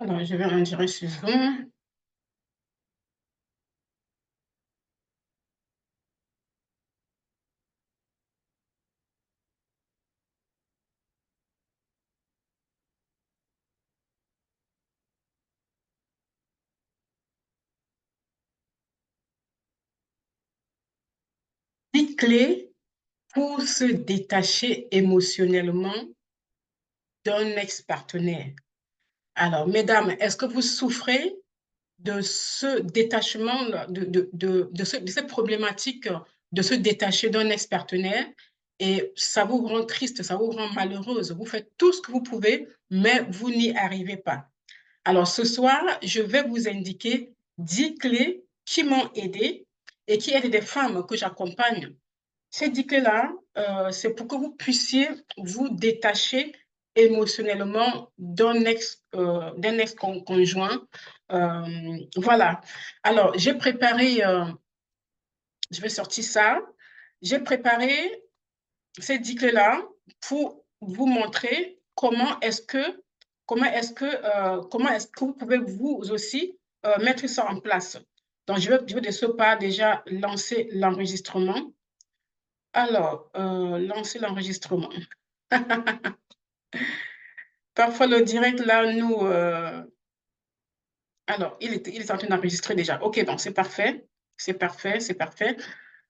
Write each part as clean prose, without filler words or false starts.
Alors, je vais en direct sur Zoom. Dix clés pour se détacher émotionnellement d'un ex-partenaire. Alors, mesdames, est-ce que vous souffrez de ce détachement, de cette problématique de se détacher d'un ex-partenaire et ça vous rend triste, ça vous rend malheureuse. Vous faites tout ce que vous pouvez, mais vous n'y arrivez pas. Alors, ce soir, je vais vous indiquer 10 clés qui m'ont aidé et qui aident des femmes que j'accompagne. Ces 10 clés-là, c'est pour que vous puissiez vous détacher émotionnellement d'un ex-conjoint. Voilà. Alors, j'ai préparé, je vais sortir ça. J'ai préparé ces 10 clés-là pour vous montrer comment est-ce que vous pouvez vous aussi mettre ça en place. Donc, je vais de ce pas déjà lancer l'enregistrement. Alors, lancer l'enregistrement. Parfois, le direct, là, alors, il est en train d'enregistrer déjà. OK, donc c'est parfait. C'est parfait, c'est parfait.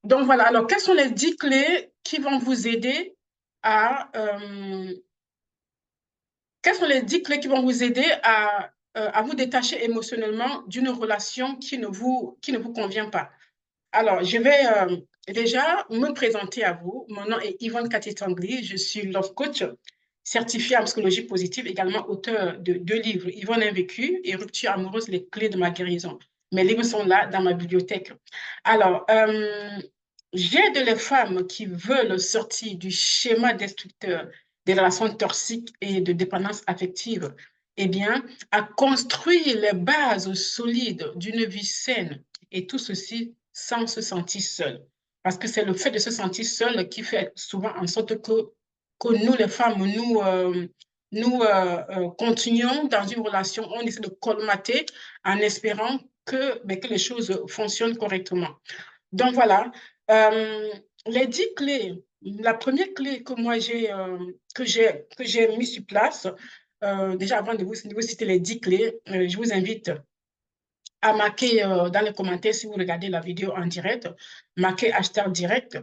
Donc, voilà. Alors, quelles sont les 10 clés qui vont vous aider à... quelles sont les 10 clés qui vont vous aider à vous détacher émotionnellement d'une relation qui ne vous convient pas? Alors, je vais déjà me présenter à vous. Mon nom est Yvonne Cathy-Tangli. Je suis love coach certifiée en psychologie positive, également auteur de 2 livres, Yvonne Invécue et Rupture amoureuse, les clés de ma guérison. Mes livres sont là dans ma bibliothèque. Alors, j'aide les femmes qui veulent sortir du schéma destructeur des relations toxiques et de dépendance affective, eh bien, à construire les bases solides d'une vie saine. Et tout ceci sans se sentir seul. Parce que c'est le fait de se sentir seul qui fait souvent en sorte que nous, les femmes, nous continuons dans une relation, on essaie de colmater en espérant que les choses fonctionnent correctement. Donc voilà, euh, les 10 clés, la première clé que moi j'ai mis sur place, déjà avant de vous citer les 10 clés, je vous invite à marquer dans les commentaires si vous regardez la vidéo en direct, marquez hashtag direct.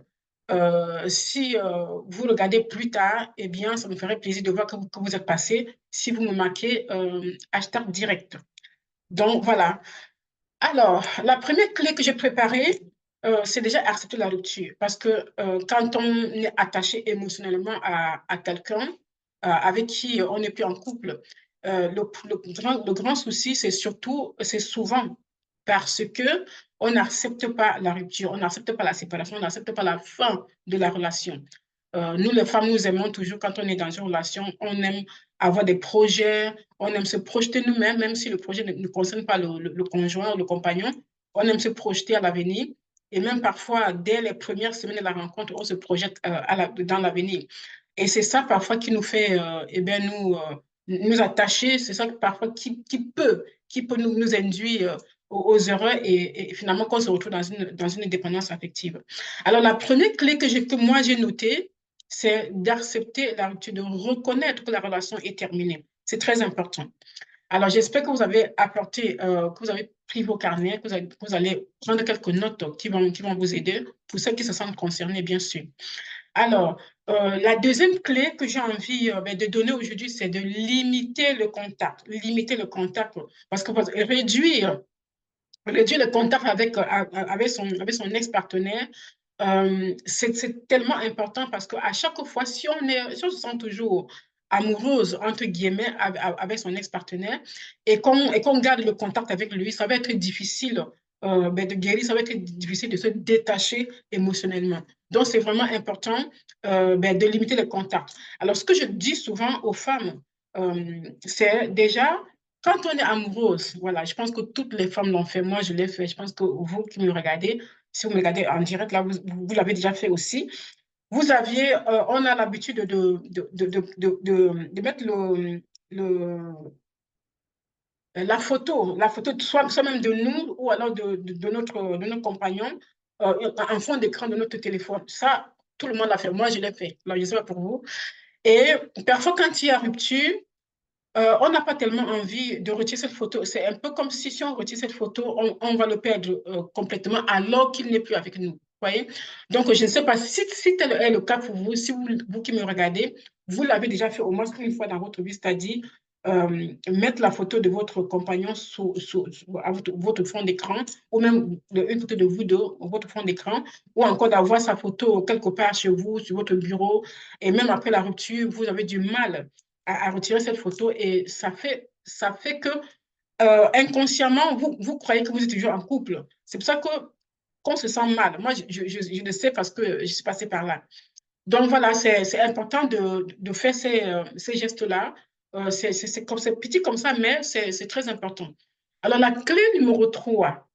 Si vous regardez plus tard, eh bien, ça me ferait plaisir de voir que vous êtes passé si vous me marquez hashtag direct. Donc, voilà. Alors, la première clé que j'ai préparée, c'est déjà accepter la rupture. Parce que quand on est attaché émotionnellement à quelqu'un avec qui on n'est plus en couple, le grand souci, c'est souvent parce que on n'accepte pas la rupture, on n'accepte pas la séparation, on n'accepte pas la fin de la relation. Nous, les femmes, nous aimons toujours, quand on est dans une relation, on aime avoir des projets, on aime se projeter nous-mêmes, même si le projet ne concerne pas le conjoint ou le compagnon, on aime se projeter à l'avenir. Et même parfois, dès les premières semaines de la rencontre, on se projette dans l'avenir. Et c'est ça parfois qui nous fait eh bien, nous attacher, c'est ça parfois qui peut nous induire aux erreurs et finalement qu'on se retrouve dans une dépendance affective. Alors, la première clé que moi j'ai notée, c'est d'accepter la rupture, de reconnaître que la relation est terminée. C'est très important. Alors, j'espère que vous avez apporté, que vous avez pris vos carnets, que vous allez prendre quelques notes qui vont vous aider, pour ceux qui se sentent concernés, bien sûr. Alors, la deuxième clé que j'ai envie de donner aujourd'hui, c'est de limiter le contact. Limiter le contact, parce que réduire le contact avec son ex-partenaire, c'est tellement important parce qu'à chaque fois, si on se sent toujours amoureuse, entre guillemets, avec son ex-partenaire et qu'on garde le contact avec lui, ça va être difficile de guérir, ça va être difficile de se détacher émotionnellement. Donc, c'est vraiment important de limiter le contact. Alors, ce que je dis souvent aux femmes, c'est déjà quand on est amoureuse, voilà, je pense que toutes les femmes l'ont fait. Moi, je l'ai fait. Je pense que vous qui me regardez, si vous me regardez en direct, là, vous l'avez déjà fait aussi. On a l'habitude de mettre la photo soit même de nous ou alors de notre compagnon en fond d'écran de notre téléphone. Ça, tout le monde l'a fait. Moi, je l'ai fait. Alors, je ne sais pas pour vous. Et parfois, quand il y a rupture, on n'a pas tellement envie de retirer cette photo. C'est un peu comme si on retire cette photo, on va le perdre complètement alors qu'il n'est plus avec nous. Voyez? Donc, je ne sais pas si tel est le cas pour vous, si vous qui me regardez, vous l'avez déjà fait au moins une fois dans votre vie, c'est-à-dire mettre la photo de votre compagnon à votre fond d'écran, ou même une photo de vous deux, votre fond d'écran, ou encore d'avoir sa photo quelque part chez vous, sur votre bureau, et même après la rupture, vous avez du mal à retirer cette photo et ça fait que inconsciemment, vous croyez que vous êtes toujours en couple. C'est pour ça que qu'on se sent mal. Moi, je le sais parce que je suis passée par là. Donc voilà, c'est important de faire ces gestes-là. C'est petit comme ça, mais c'est très important. Alors la clé numéro 3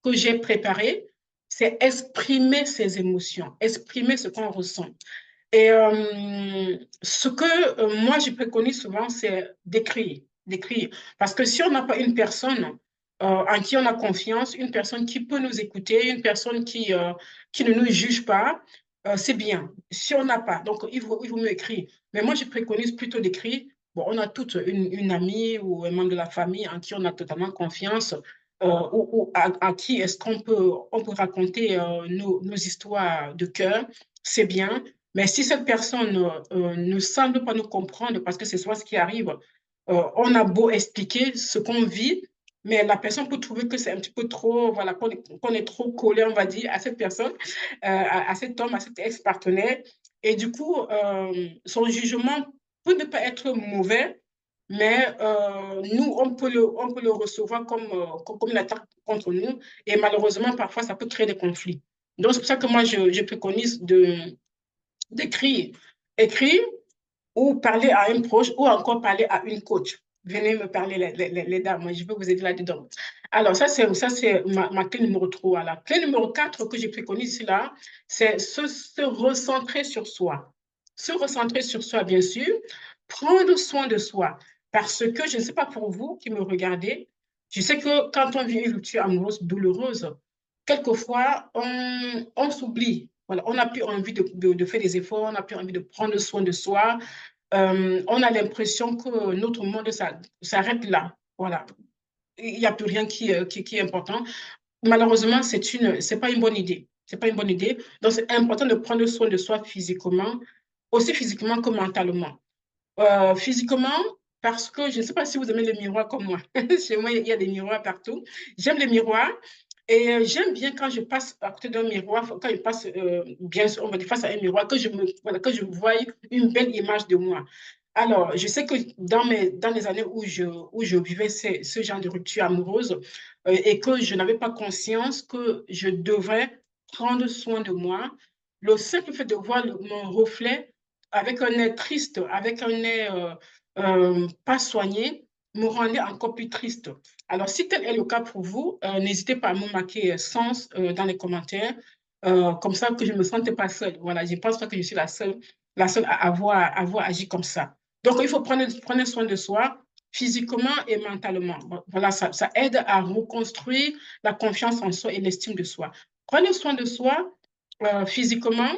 que j'ai préparée, c'est exprimer ses émotions, exprimer ce qu'on ressent. Et ce que moi, je préconise souvent, c'est d'écrire, d'écrire. Parce que si on n'a pas une personne en qui on a confiance, une personne qui peut nous écouter, une personne qui ne nous juge pas, c'est bien. Si on n'a pas, donc il vaut mieux écrire. Mais moi, je préconise plutôt d'écrire. Bon, on a toute une amie ou un membre de la famille en qui on a totalement confiance, ou à qui est-ce on peut raconter nos histoires de cœur, c'est bien. Mais si cette personne ne semble pas nous comprendre, parce que c'est soit ce qui arrive, on a beau expliquer ce qu'on vit, mais la personne peut trouver que c'est un petit peu trop, voilà, qu'on est trop collé, on va dire, à cette personne, à cet homme, à cet ex-partenaire. Et du coup, son jugement peut ne pas être mauvais, mais nous, on peut le recevoir comme une attaque contre nous. Et malheureusement, parfois, ça peut créer des conflits. Donc, c'est pour ça que moi, je préconise d'écrire, écrire ou parler à un proche ou encore parler à une coach. Venez me parler, les dames, moi, je peux vous aider là-dedans. Alors, ça, c'est ma clé numéro 3. La clé numéro 4 que je préconise ici, là, c'est se recentrer sur soi. Se recentrer sur soi, bien sûr, prendre soin de soi. Parce que je ne sais pas pour vous qui me regardez, je sais que quand on vit une rupture amoureuse douloureuse, quelquefois, on s'oublie. Voilà, on n'a plus envie de faire des efforts, on n'a plus envie de prendre soin de soi. On a l'impression que notre monde s'arrête là. Voilà, il n'y a plus rien qui est important. Malheureusement, c'est pas une bonne idée. C'est pas une bonne idée. Donc, c'est important de prendre soin de soi physiquement, aussi physiquement que mentalement. Physiquement, parce que je ne sais pas si vous aimez les miroirs comme moi. Chez moi, il y a des miroirs partout. J'aime les miroirs et j'aime bien quand je passe à côté d'un miroir, quand je passe bien sûr, on va dire face à un miroir, voilà, que je voie une belle image de moi. Alors, je sais que dans les années où je vivais ce genre de rupture amoureuse et que je n'avais pas conscience que je devrais prendre soin de moi, le simple fait de voir mon reflet avec un nez triste, avec un nez pas soigné, me rendait encore plus triste. Alors, si tel est le cas pour vous, n'hésitez pas à me marquer sens dans les commentaires, comme ça que je ne me sente pas seule. Voilà, je ne pense pas que je suis la seule à avoir agi comme ça. Donc, il faut prendre soin de soi physiquement et mentalement. Bon, voilà, ça aide à reconstruire la confiance en soi et l'estime de soi. Prenez soin de soi physiquement,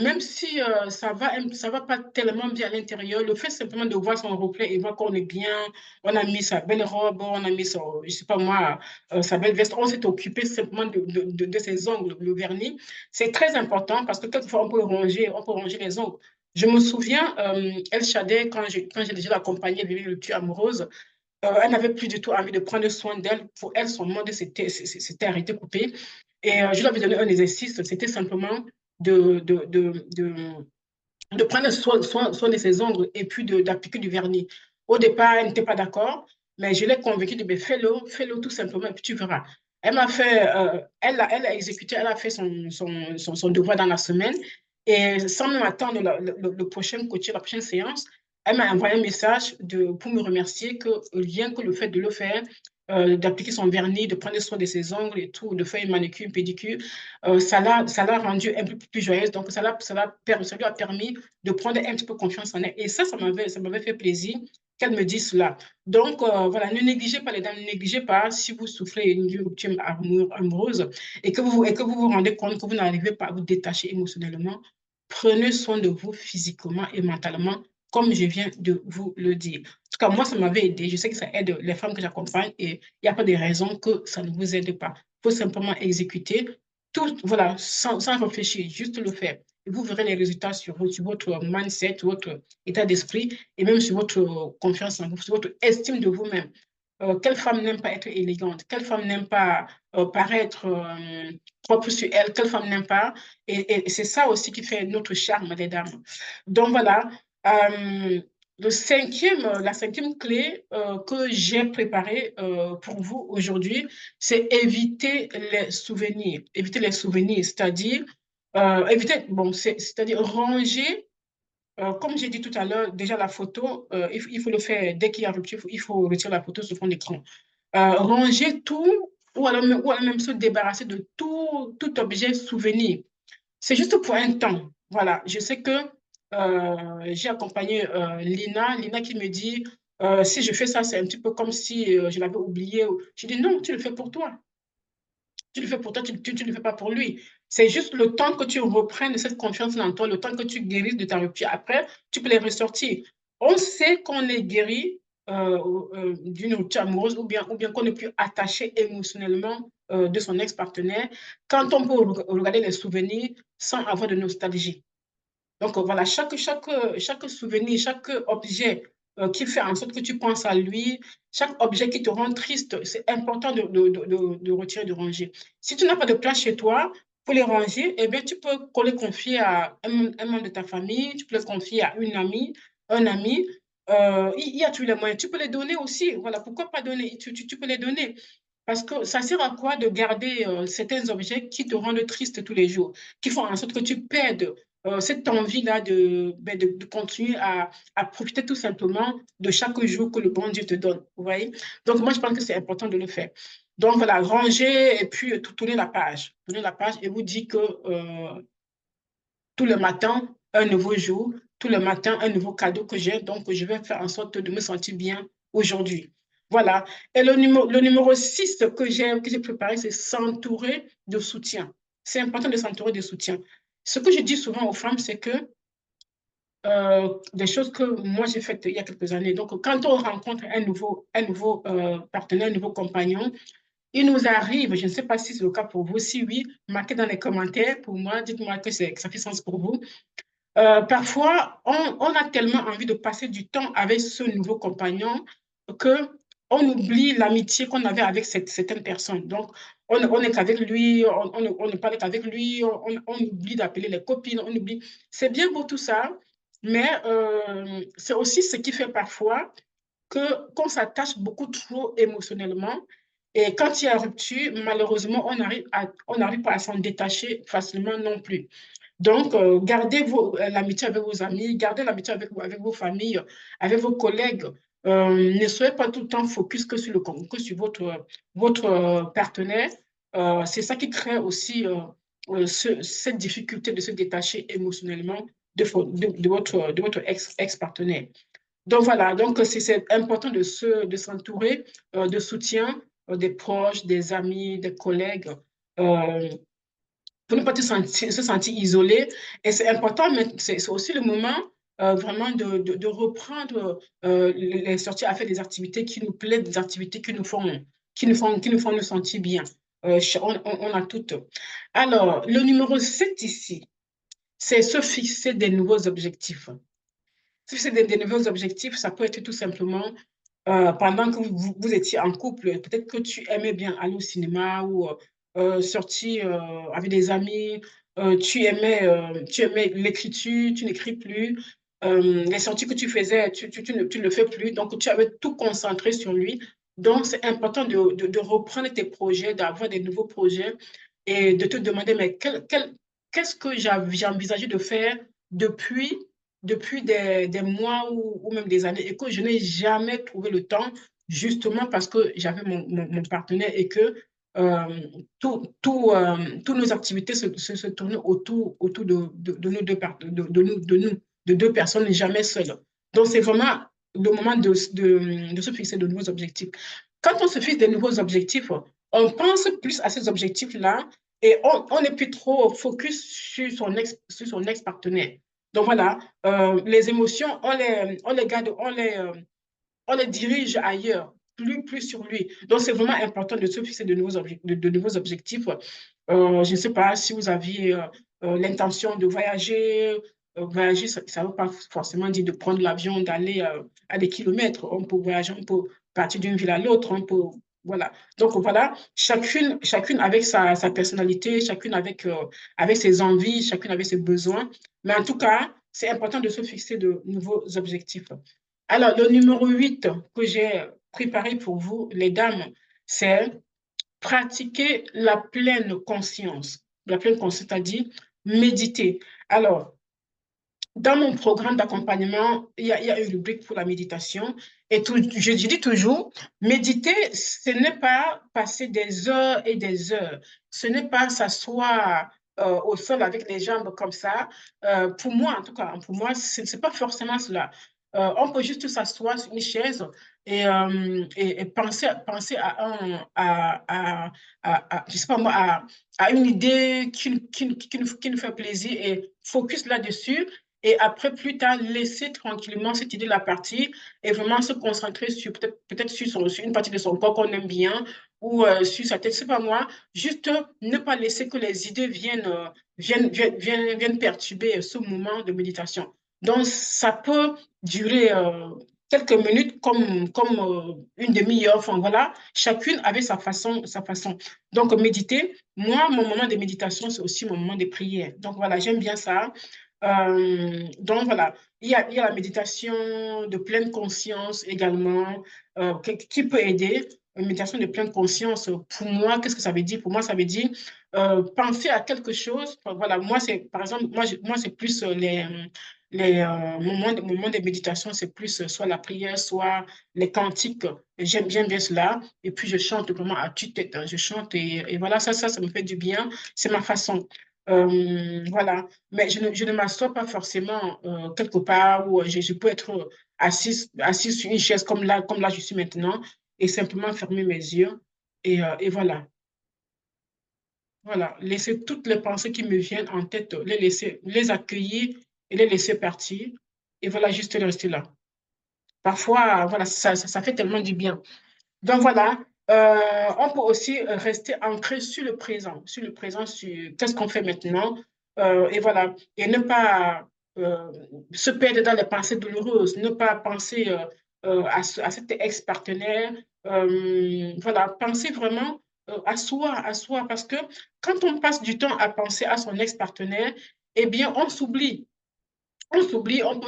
même si ça va pas tellement bien à l'intérieur, le fait simplement de voir son reflet et voir qu'on est bien, on a mis sa belle robe, on a mis son, je sais pas moi, sa belle veste, on s'est occupé simplement de ses ongles, le vernis, c'est très important parce que quelquefois on peut ronger les ongles. Je me souviens, El Shaddai, quand j'ai déjà accompagné vivre une rupture amoureuse, elle n'avait plus du tout envie de prendre soin d'elle. Pour elle, son monde s'était arrêté, coupé. Et je lui avais donné un exercice, c'était simplement de, de, de, de, de prendre soin de ses ongles et puis d'appliquer du vernis. Au départ, elle n'était pas d'accord, mais je l'ai convaincue de ben, fais-le tout simplement et puis tu verras. Elle m'a fait, elle a exécuté, elle a fait son devoir dans la semaine et sans même attendre le prochain coaching, la prochaine séance, elle m'a envoyé un message pour me remercier que rien que le fait de le faire, d'appliquer son vernis, de prendre soin de ses ongles et tout, de faire une manicure, une pédicure, ça l'a rendue un peu plus joyeuse. Donc, ça lui a permis de prendre un petit peu confiance en elle. Et ça m'avait fait plaisir qu'elle me dise cela. Donc, voilà, ne négligez pas les dames, ne négligez pas si vous souffrez d'une rupture amoureuse et que vous vous rendez compte que vous n'arrivez pas à vous détacher émotionnellement, prenez soin de vous physiquement et mentalement, comme je viens de vous le dire. En tout cas, moi, ça m'avait aidé. Je sais que ça aide les femmes que j'accompagne et il n'y a pas de raison que ça ne vous aide pas. Il faut simplement exécuter tout, voilà, sans réfléchir, juste le faire. Et vous verrez les résultats sur votre mindset, votre état d'esprit et même sur votre confiance en vous, sur votre estime de vous-même. Quelle femme n'aime pas être élégante? Quelle femme n'aime pas paraître propre sur elle? Quelle femme n'aime pas? Et c'est ça aussi qui fait notre charme, les dames. Donc voilà. Euh, la cinquième clé que j'ai préparée pour vous aujourd'hui, c'est éviter les souvenirs. Éviter les souvenirs, c'est-à-dire éviter, bon, c'est-à-dire ranger comme j'ai dit tout à l'heure, déjà la photo, il faut le faire dès qu'il y a rupture, il faut retirer la photo sur fond d'écran. Ranger tout ou alors même se débarrasser de tout objet souvenir. C'est juste pour un temps. Voilà, je sais que j'ai accompagné Lina qui me dit, si je fais ça, c'est un petit peu comme si je l'avais oublié. Je dis non, tu le fais pour toi. Tu le fais pour toi, tu ne le fais pas pour lui. C'est juste le temps que tu reprennes cette confiance en toi, le temps que tu guérisses de ta rupture. Après, tu peux les ressortir. On sait qu'on est guéri d'une rupture amoureuse ou bien qu'on n'est plus attaché émotionnellement de son ex-partenaire quand on peut regarder les souvenirs sans avoir de nostalgie. Donc voilà, chaque souvenir, chaque objet qui fait en sorte que tu penses à lui, chaque objet qui te rend triste, c'est important de retirer, de ranger. Si tu n'as pas de place chez toi pour les ranger, eh bien, tu peux les confier à un membre de ta famille, tu peux les confier à une amie, un ami. Il y a tous les moyens. Tu peux les donner aussi. Voilà, pourquoi pas donner? Tu peux les donner. Parce que ça sert à quoi de garder certains objets qui te rendent triste tous les jours, qui font en sorte que tu perdes cette envie-là de continuer à profiter tout simplement de chaque jour que le bon Dieu te donne. Vous voyez? Donc, moi, je pense que c'est important de le faire. Donc, voilà, ranger et puis tourner la page. Tourner la page et vous dire que tout le matin, un nouveau jour, tout le matin, un nouveau cadeau que j'ai. Donc, je vais faire en sorte de me sentir bien aujourd'hui. Voilà. Et le numéro 6 que j'ai préparé, c'est s'entourer de soutien. C'est important de s'entourer de soutien. Ce que je dis souvent aux femmes, c'est que des choses que moi j'ai faites il y a quelques années. Donc, quand on rencontre un nouveau partenaire, un nouveau compagnon, il nous arrive, je ne sais pas si c'est le cas pour vous, si oui, marquez dans les commentaires pour moi, dites-moi que ça fait sens pour vous. Parfois, on a tellement envie de passer du temps avec ce nouveau compagnon que on oublie l'amitié qu'on avait avec certaines personnes. Donc, on est qu'avec lui, on ne parle qu'avec lui, on oublie d'appeler les copines, on oublie. C'est bien beau tout ça, mais c'est aussi ce qui fait parfois qu'on s'attache beaucoup trop émotionnellement. Et quand il y a rupture, malheureusement, on n'arrive pas à s'en détacher facilement non plus. Donc, gardez l'amitié avec vos amis, gardez l'amitié avec vos familles, avec vos collègues. Ne soyez pas tout le temps focus que sur votre partenaire. C'est ça qui crée aussi cette difficulté de se détacher émotionnellement de votre ex-partenaire. Donc voilà, donc c'est important de s'entourer de soutien des proches, des amis, des collègues. Euh, pour ne pas se sentir isolé. Et c'est important, mais c'est aussi le moment vraiment de reprendre les sorties à faire des activités qui nous plaisent, des activités qui nous font nous sentir bien. On a toutes. Alors, le numéro 7 ici, c'est se fixer des nouveaux objectifs. Se fixer des nouveaux objectifs, ça peut être tout simplement pendant que vous étiez en couple, peut-être que tu aimais bien aller au cinéma ou sortir avec des amis, tu aimais l'écriture, tu n'écris plus, les sorties que tu faisais, tu ne le fais plus, donc tu avais tout concentré sur lui. Donc, c'est important de reprendre tes projets, d'avoir des nouveaux projets et de te demander, mais qu'est-ce que j'ai envisagé de faire depuis des mois ou même des années et que je n'ai jamais trouvé le temps, justement parce que j'avais mon partenaire et que euh, toutes nos activités se tournaient autour de nous deux, de deux personnes, jamais seules. Donc, c'est vraiment le moment de se fixer de nouveaux objectifs. Quand on se fixe des nouveaux objectifs, on pense plus à ces objectifs-là et on n'est plus trop focus sur son ex-partenaire. Donc voilà, les émotions, on les garde, on les dirige ailleurs, plus sur lui. Donc, c'est vraiment important de se fixer de nouveaux objectifs. Je ne sais pas si vous aviez l'intention de voyager. Voyager, ça ne veut pas forcément dire de prendre l'avion, d'aller à des kilomètres. On peut voyager, on peut partir d'une ville à l'autre, on peut. Voilà. Donc, voilà, chacune avec sa personnalité, chacune avec ses envies, chacune avec ses besoins. Mais en tout cas, c'est important de se fixer de nouveaux objectifs. Alors, le numéro 8 que j'ai préparé pour vous, les dames, c'est pratiquer la pleine conscience. La pleine conscience, c'est-à-dire méditer. Alors, dans mon programme d'accompagnement, il y a une rubrique pour la méditation. Et je dis toujours, méditer, ce n'est pas passer des heures et des heures. Ce n'est pas s'asseoir au sol avec les jambes comme ça. Pour moi, en tout cas, pour moi, ce n'est pas forcément cela. On peut juste s'asseoir sur une chaise et penser je sais pas moi, à une idée qui nous fait plaisir et focus là-dessus et après, plus tard, laisser tranquillement cette idée-là partir et vraiment se concentrer sur peut-être sur une partie de son corps qu'on aime bien ou sur sa tête, c'est pas moi. Juste ne pas laisser que les idées viennent perturber ce moment de méditation. Donc, ça peut durer quelques minutes comme une demi-heure. Enfin, voilà, chacune avait sa façon, sa façon. Donc, méditer, moi, mon moment de méditation, c'est aussi mon moment de prière. Donc, voilà, j'aime bien ça. Donc voilà, il y a la méditation de pleine conscience également qui peut aider. Une méditation de pleine conscience, pour moi, qu'est-ce que ça veut dire? Pour moi, ça veut dire penser à quelque chose. Enfin, voilà, moi, c'est par exemple, moi c'est plus moments de méditation, c'est plus soit la prière, soit les cantiques. J'aime bien cela. Et puis, je chante vraiment à tue-tête, hein. Je chante et voilà, ça me fait du bien. C'est ma façon. Voilà. Mais je ne m'assois pas forcément quelque part où je peux être assise sur une chaise comme là je suis maintenant et simplement fermer mes yeux. Et voilà. Voilà. Laisser toutes les pensées qui me viennent en tête, les accueillir et les laisser partir. Et voilà, juste rester là. Parfois, voilà, ça fait tellement du bien. Donc voilà, on peut aussi rester ancré sur le présent, sur qu'est-ce qu'on fait maintenant, et voilà, et ne pas se perdre dans les pensées douloureuses, ne pas penser à cet ex-partenaire, voilà, penser vraiment à soi, parce que quand on passe du temps à penser à son ex-partenaire, eh bien, on peut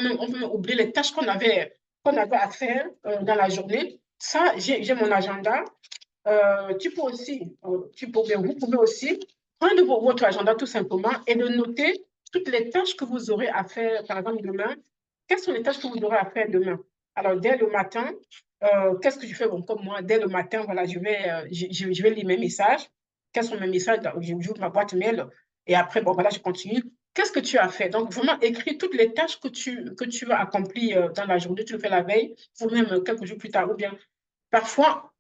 même oublier les tâches qu'on avait à faire dans la journée. Ça, j'ai mon agenda. Tu peux aussi, vous pouvez aussi prendre votre agenda tout simplement et de noter toutes les tâches que vous aurez à faire, par exemple, demain. Quelles sont les tâches que vous aurez à faire demain? Alors, dès le matin, qu'est-ce que je fais? Bon, comme moi, dès le matin, voilà, je vais lire mes messages. Quels sont mes messages? J'ouvre ma boîte mail et après, bon, voilà, je continue. Qu'est-ce que tu as fait? Donc, vraiment, écris toutes les tâches que tu vas accomplir dans la journée. Tu le fais la veille ou même quelques jours plus tard. Ou bien, parfois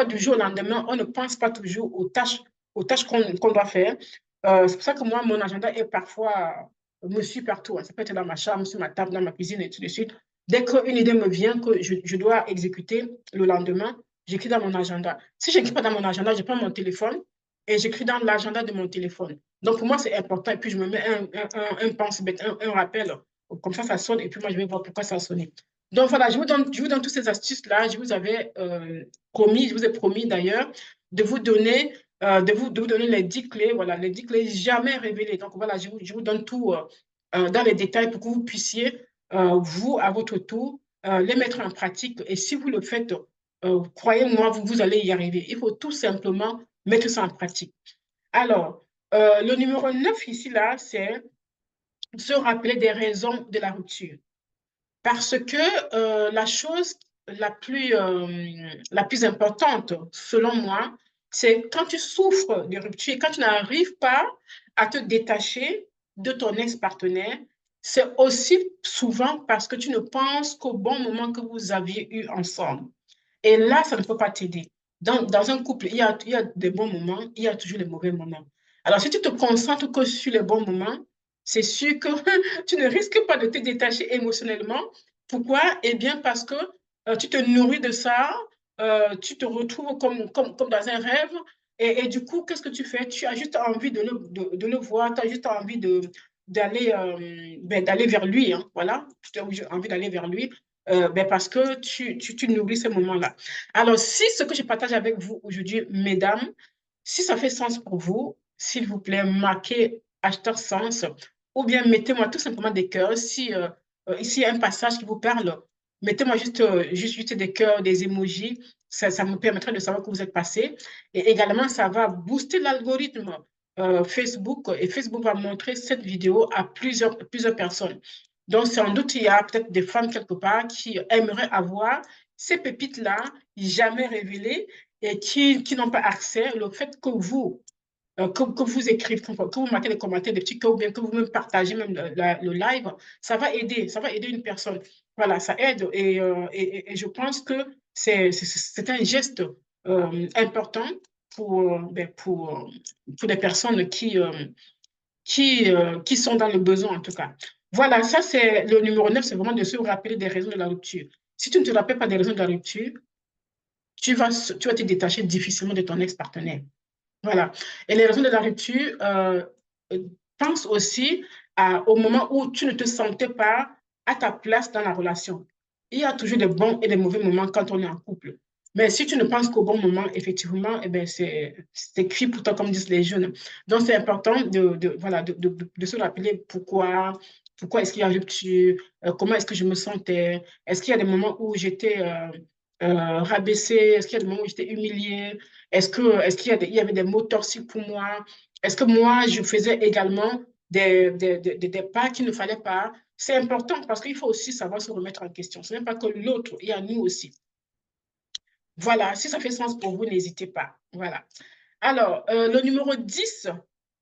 du jour au lendemain, on ne pense pas toujours aux tâches qu'on doit faire. C'est pour ça que moi, mon agenda est parfois, me suit partout, hein. Ça peut être dans ma chambre, sur ma table, dans ma cuisine et tout de suite. Dès qu'une idée me vient que je dois exécuter le lendemain, j'écris dans mon agenda. Si je n'écris pas dans mon agenda, je prends mon téléphone et j'écris dans l'agenda de mon téléphone. Donc, pour moi, c'est important. Et puis, je me mets un pense-bête, un rappel. Comme ça sonne. Et puis, moi, je vais voir pourquoi ça a sonné. Donc, voilà, je vous donne toutes ces astuces-là. Je vous avais promis, je vous ai promis d'ailleurs, de vous donner, de vous donner les 10 clés. Voilà, les 10 clés jamais révélées. Donc, voilà, je vous donne tout dans les détails pour que vous puissiez, vous, à votre tour, les mettre en pratique. Et si vous le faites, croyez-moi, vous allez y arriver. Il faut tout simplement mettre ça en pratique. Alors, le numéro 9 ici, là, c'est se rappeler des raisons de la rupture. Parce que la chose la plus importante, selon moi, c'est quand tu souffres de rupture, quand tu n'arrives pas à te détacher de ton ex-partenaire, c'est aussi souvent parce que tu ne penses qu'au bon moment que vous aviez eu ensemble. Et là, ça ne peut pas t'aider. Dans un couple, il y a des bons moments, il y a toujours les mauvais moments. Alors, si tu te concentres que sur les bons moments, c'est sûr que tu ne risques pas de te détacher émotionnellement. Pourquoi? Eh bien, parce que tu te nourris de ça, tu te retrouves comme dans un rêve. Et du coup, qu'est-ce que tu fais? Tu as juste envie de le voir, tu as juste envie d'aller vers lui. Hein, voilà, tu as envie d'aller vers lui parce que tu nourris ces moments-là. Alors, si ce que je partage avec vous aujourd'hui, mesdames, si ça fait sens pour vous, s'il vous plaît, marquez hashtag sens ou bien mettez-moi tout simplement des cœurs. Si ici il y a un passage qui vous parle, mettez-moi juste des cœurs, des emojis. Ça me permettrait de savoir que vous êtes passé. Et également, ça va booster l'algorithme Facebook et Facebook va montrer cette vidéo à plusieurs personnes. Donc, sans doute, il y a peut-être des femmes quelque part qui aimeraient avoir ces pépites-là, jamais révélées, et qui n'ont pas accès. Le fait que vous écrivez, que vous marquez des commentaires, des petits cœurs, ou bien que vous même partagez même le live, ça va aider une personne. Voilà, ça aide. Et je pense que c'est un geste important pour des personnes qui sont dans le besoin, en tout cas. Voilà, ça, c'est le numéro 9, c'est vraiment de se rappeler des raisons de la rupture. Si tu ne te rappelles pas des raisons de la rupture, tu vas te détacher difficilement de ton ex-partenaire. Voilà. Et les raisons de la rupture, euh, pense aussi au moment où tu ne te sentais pas à ta place dans la relation. Il y a toujours des bons et des mauvais moments quand on est en couple. Mais si tu ne penses qu'au bon moment, effectivement, eh ben c'est cuit pour toi, comme disent les jeunes. Donc, c'est important voilà, de se rappeler pourquoi est-ce qu'il y a rupture, comment est-ce que je me sentais, est-ce qu'il y a des moments où j'étais rabaissée, est-ce qu'il y a des moments où j'étais humiliée, est-ce il y avait des mots toxiques pour moi? Est-ce que moi, je faisais également des pas qu'il ne fallait pas? C'est important parce qu'il faut aussi savoir se remettre en question. Ce n'est pas que l'autre, il y a nous aussi. Voilà, si ça fait sens pour vous, n'hésitez pas. Voilà. Alors, le numéro 10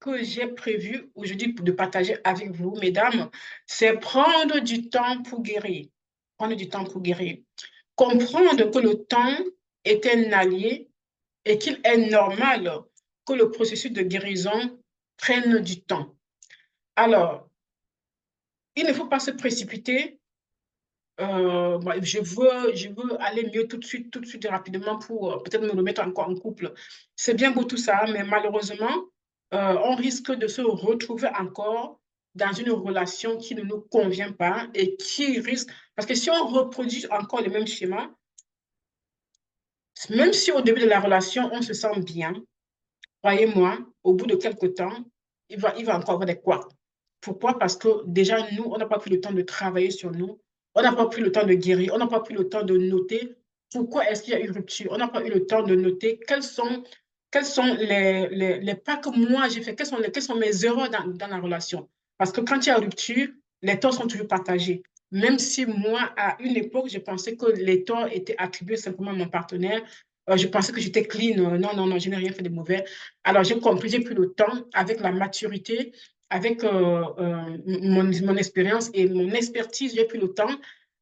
que j'ai prévu aujourd'hui de partager avec vous, mesdames, c'est prendre du temps pour guérir. Prendre du temps pour guérir. Comprendre que le temps est un allié et qu'il est normal que le processus de guérison prenne du temps. Alors, il ne faut pas se précipiter. Je veux aller mieux tout de suite, rapidement pour peut-être me remettre encore en couple. C'est bien beau tout ça, mais malheureusement, on risque de se retrouver encore dans une relation qui ne nous convient pas et qui risque, parce que si on reproduit encore les mêmes schémas, même si au début de la relation, on se sent bien, croyez-moi, au bout de quelques temps, il va encore avoir des couacs. Pourquoi? Parce que déjà, nous, on n'a pas pris le temps de travailler sur nous. On n'a pas pris le temps de guérir. On n'a pas pris le temps de noter pourquoi est-ce qu'il y a une rupture. On n'a pas eu le temps de noter quels sont les pas que moi j'ai fait, quelles sont mes erreurs dans la relation. Parce que quand il y a rupture, les torts sont toujours partagés. Même si moi, à une époque, je pensais que les torts étaient attribués simplement à mon partenaire, je pensais que j'étais clean. Non, non, non, je n'ai rien fait de mauvais. Alors, j'ai compris, j'ai pris le temps avec la maturité, avec mon expérience et mon expertise, j'ai pris le temps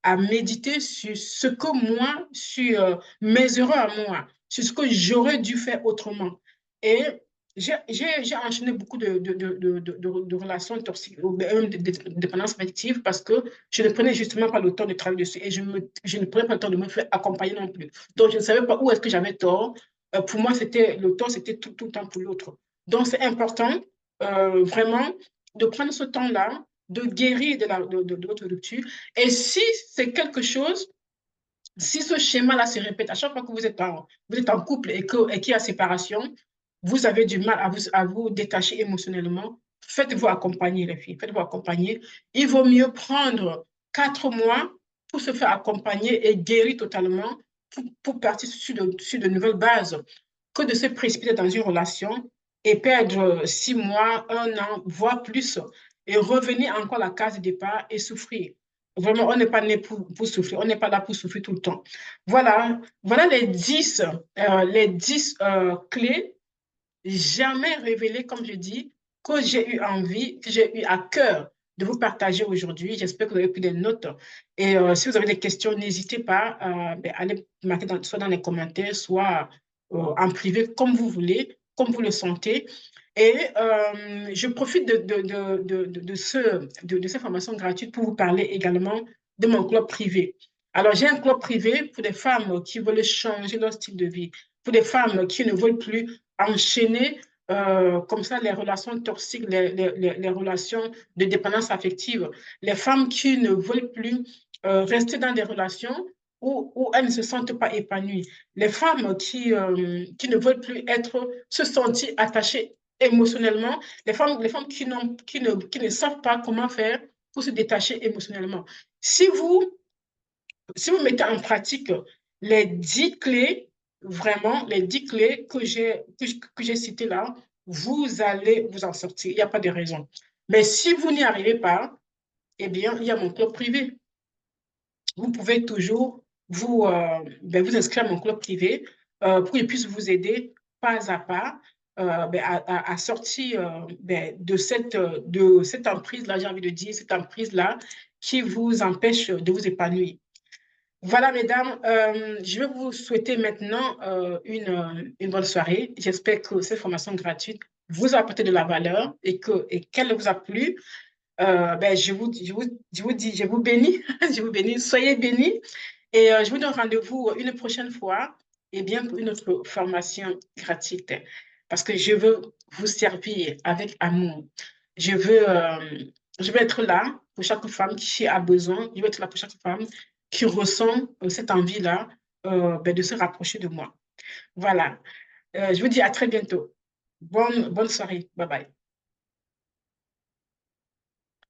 à méditer sur ce que moi, sur mes erreurs à moi, sur ce que j'aurais dû faire autrement. Et j'ai enchaîné beaucoup de relations toxiques, ou même de dépendance affective, parce que je ne prenais justement pas le temps de travailler dessus et je ne prenais pas le temps de me faire accompagner non plus. Donc, je ne savais pas où est-ce que j'avais tort. Pour moi, le tort, c'était tout le temps pour l'autre. Donc, c'est important vraiment de prendre ce temps-là, de guérir de votre rupture. Et si c'est quelque chose, si ce schéma-là se répète à chaque fois que vous êtes en couple et qu'il y a séparation, vous avez du mal à vous détacher émotionnellement, faites-vous accompagner, les filles, faites-vous accompagner. Il vaut mieux prendre 4 mois pour se faire accompagner et guérir totalement pour partir sur de nouvelles bases que de se précipiter dans une relation et perdre 6 mois, un an, voire plus, et revenir encore à la case de départ et souffrir. Vraiment, on n'est pas né pour souffrir, on n'est pas là pour souffrir tout le temps. Voilà les 10 clés jamais révélées, comme je dis, que j'ai eu envie, que j'ai eu à cœur de vous partager aujourd'hui. J'espère que vous avez pris des notes. Et si vous avez des questions, n'hésitez pas à les marquer soit dans les commentaires, soit en privé, comme vous voulez, comme vous le sentez. Et je profite de ces formations gratuites pour vous parler également de mon club privé. Alors, j'ai un club privé pour des femmes qui veulent changer leur style de vie, pour des femmes qui ne veulent plus enchaîner comme ça les relations toxiques, les relations de dépendance affective, les femmes qui ne veulent plus rester dans des relations où elles ne se sentent pas épanouies, les femmes qui ne veulent plus se sentir attachées émotionnellement, les femmes qui ne savent pas comment faire pour se détacher émotionnellement. Si vous si vous mettez en pratique les 10 clés, vraiment, les 10 clés que j'ai citées là, vous allez vous en sortir. Il n'y a pas de raison. Mais si vous n'y arrivez pas, eh bien, il y a mon club privé. Vous pouvez toujours vous inscrire à mon club privé pour qu'il puisse vous aider pas à pas à sortir de cette emprise-là, j'ai envie de dire, cette emprise-là qui vous empêche de vous épanouir. Voilà, mesdames, je vais vous souhaiter maintenant une bonne soirée. J'espère que cette formation gratuite vous a apporté de la valeur et qu'elle vous a plu. Je vous bénis, je vous bénis, soyez bénis. Et je vous donne rendez-vous une prochaine fois et bien pour une autre formation gratuite parce que je veux vous servir avec amour. Je veux, euh, je veux être là pour chaque femme qui a besoin. Je veux être là pour chaque femme qui ressent cette envie-là de se rapprocher de moi. Voilà. Je vous dis à très bientôt. Bonne soirée. Bye bye.